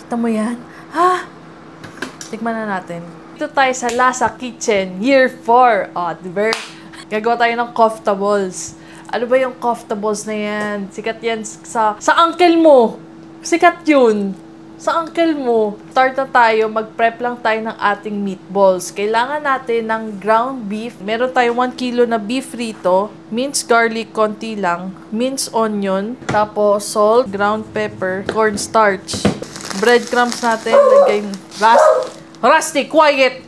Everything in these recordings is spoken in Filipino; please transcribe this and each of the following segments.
Kita mo yan? Ha? Tikman na natin. Ito tayo sa Lasa Kitchen, Year 4. O, diba? Gagawa tayo ng koftables. Ano ba yung koftables na yan? Sikat yan sa uncle mo. Sikat yun. Sa uncle mo. Start na tayo. Mag-prep lang tayo ng ating meatballs. Kailangan natin ng ground beef. Meron tayo 1 kilo na beef rito. Minced garlic, konti lang. Minced onion. Tapos salt, ground pepper, cornstarch. Breadcrumbs natin. Lagay. Rusty, quiet!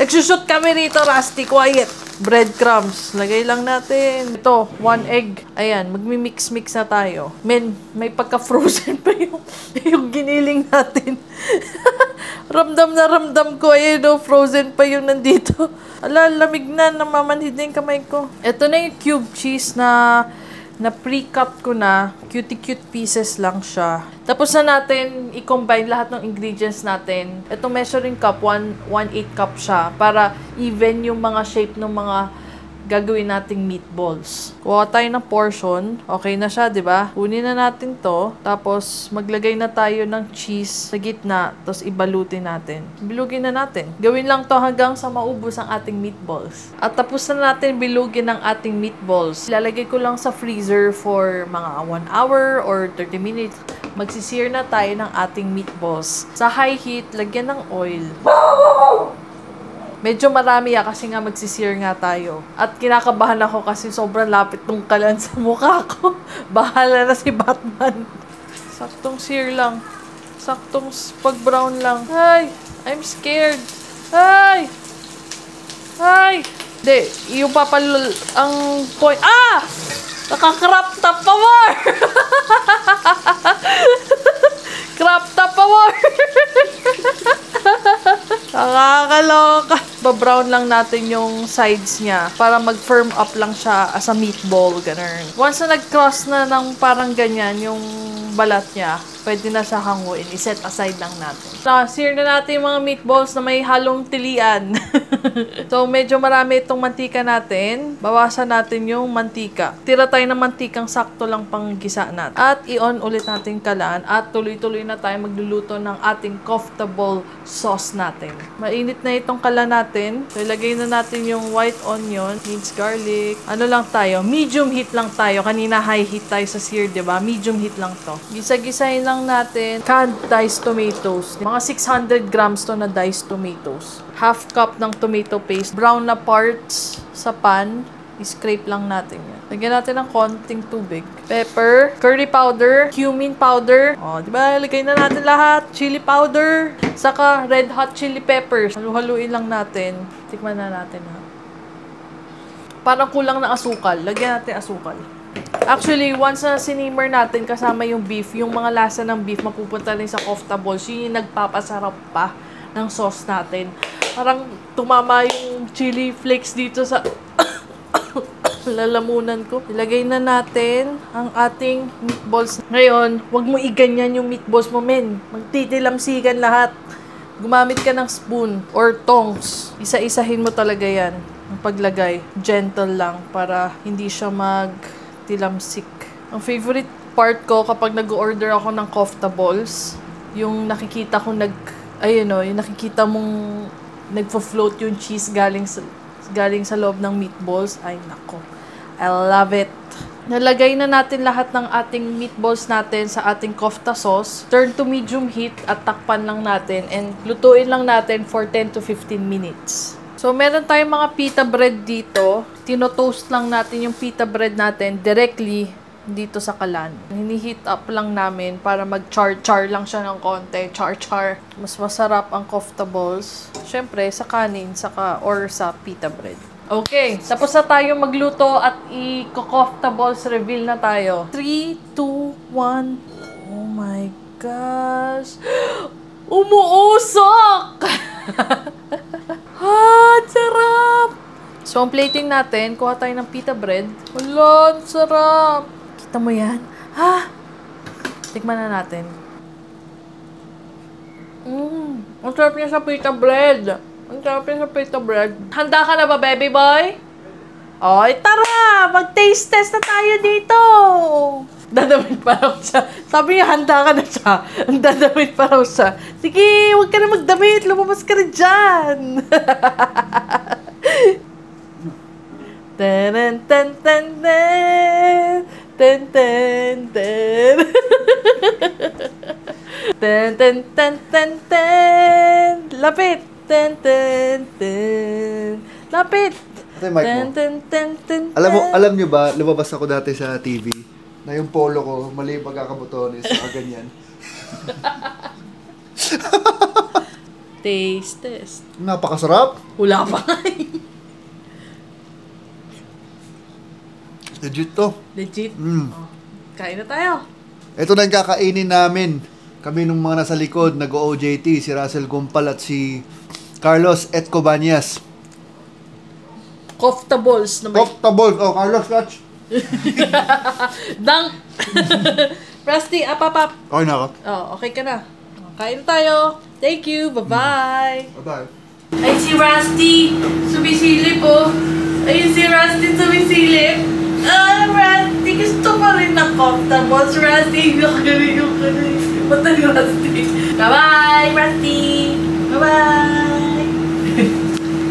Nagsushoot kami rito, Rusty, quiet. Breadcrumbs. Lagay lang natin. Ito, 1 egg. Ayan, magmi-mix-mix na tayo. Men, may pagka-frozen pa yung giniling natin. Ramdam na ramdam ko. Ayan, no, frozen pa yung nandito. Ala, lamig na. Namamanhid na yung kamay ko. Ito na yung cube cheese na pre-cut ko na. Cute pieces lang siya. Tapos na natin i-combine lahat ng ingredients natin. Itong measuring cup, 1/8 cup siya. Para even yung mga shape ng mga gagawin nating meatballs. Kuha tayo ng portion. Okay na siya, di ba? Kunin na natin to. Tapos, maglagay na tayo ng cheese sa gitna. Tapos, ibalutin natin. Bilugin na natin. Gawin lang to hanggang sa maubos ang ating meatballs. At tapos na natin bilugin ang ating meatballs. Ilalagay ko lang sa freezer for mga 1 hour or 30 minutes. Magsisear na tayo ng ating meatballs. Sa high heat, lagyan ng oil. Medyo marami kasi nga magsisear nga tayo. At kinakabahan ako kasi sobrang lapit ng kalan sa mukha ko. Bahala na si Batman. Saktong sear lang. Saktong pag-brown lang. Ay! I'm scared. Ay! Ay! Hindi, yung papalul... Ang point... Ah! Naka-crop top pa more! Crop top pa more! Nakakaloka. Ba-brown lang natin yung sides niya para mag-firm up lang siya as a meatball. Ganun. Once na nag-cross na ng parang ganyan yung balat niya, pwede na siya hanguin. I-set aside lang natin. Sear na natin yung mga meatballs na may halong tilian. So, medyo marami itong mantika natin. Bawasan natin yung mantika. Tira tayo ng mantikang sakto lang pang gisa natin. At i-on ulit natin kalan. At tuloy-tuloy na tayo magluluto ng ating koftable sauce natin. Mainit na itong kalan natin. So, ilagay na natin yung white onion, minced garlic. Ano lang tayo? Medium heat lang tayo. Kanina high heat tayo sa sear, diba? Medium heat lang to. Gisa-gisahin lang natin canned diced tomatoes. Mga 600 grams to na diced tomatoes. Half cup ng tomato paste. Brown na parts sa pan. I-scrape lang natin yan. Lagyan natin ng konting tubig. Pepper, curry powder, cumin powder. O, diba? Lagay na natin lahat. Chili powder. Saka red hot chili peppers. Halu-haluin lang natin. Tikman na natin, ha. Parang kulang na asukal. Lagyan natin asukal. Actually, once na sinimmer natin kasama yung beef, yung mga lasa ng beef mapupunta rin sa koftables. Yun yung nagpapasarap pa ng sauce natin. Parang tumama yung chili flakes dito sa lalamunan ko. Ilagay na natin ang ating meatballs. Ngayon, wag mo iganyan yung meatballs mo, men. Magtitilamsigan lahat. Gumamit ka ng spoon or tongs. Isa-isahin mo talaga yan. Ang paglagay. Gentle lang para hindi siya magtilamsik. Ang favorite part ko kapag nag-order ako ng koftables, yung nakikita ko yung nakikita mong nagfo-float yung cheese galing sa loob ng meatballs. Ay, nako. I love it. Nalagay na natin lahat ng ating meatballs natin sa ating kofta sauce. Turn to medium heat at takpan lang natin. And lutuin lang natin for 10 to 15 minutes. So, meron tayong mga pita bread dito. Tino-toast lang natin yung pita bread natin directly dito sa kalan. Hini-heat up lang namin para mag-char-char lang siya ng konti. Char-char. Mas masarap ang koftables. Syempre, sa kanin, or sa pita bread. Okay, tapos na tayo magluto at i-koftables reveal na tayo. 3, 2, 1. Oh my gosh. Umuusok! Sarap! So, ang plating natin, kuha tayo ng pita bread. Wala, sarap! Kita mo yan? Ha? Tikman na natin. Ang sarap niya sa pita bread. Ang sarap niya sa pita bread. Handa ka na ba, baby boy? Oy, tara! Mag-taste test na tayo dito! Dadamit pa raw siya. Sabi niya, handa ka na siya. Dadamit pa raw siya. Sige, huwag ka na magdamit. Lumabas ka na dyan. Ten ten ten ten ten ten ten ten ten ten ten ten lapit ten ten ten lapit Ate, mic mo. ten ten ten ten. Alam nyo ba, lumabas ako dati sa TV, na yung polo ko, mali yung pagkakabutones, ganyan. Taste test. Napakasarap. Wala pa nga. Legit to. Legit. Mm. Oh, kain na tayo. Ito na yung kakainin namin. Kami nung mga nasa likod, nag-OJT, si Russell Gumpal at si Carlos Etcobanias. Koftables na may... Optable. Oh, Carlos, catch. Dunk! Rusty, apapap. Okay na ako. Oh, okay ka na. Kain na tayo. Thank you. Bye-bye. Bye-bye. Ay, si Rusty. Sumisilip, oh. Ayun si Rusty sumisilip. Ah, Rusty. Gusto pa rin ng Koftables. Rusty, yung galing. Matag Rusty. Bye-bye, Rusty. Bye-bye.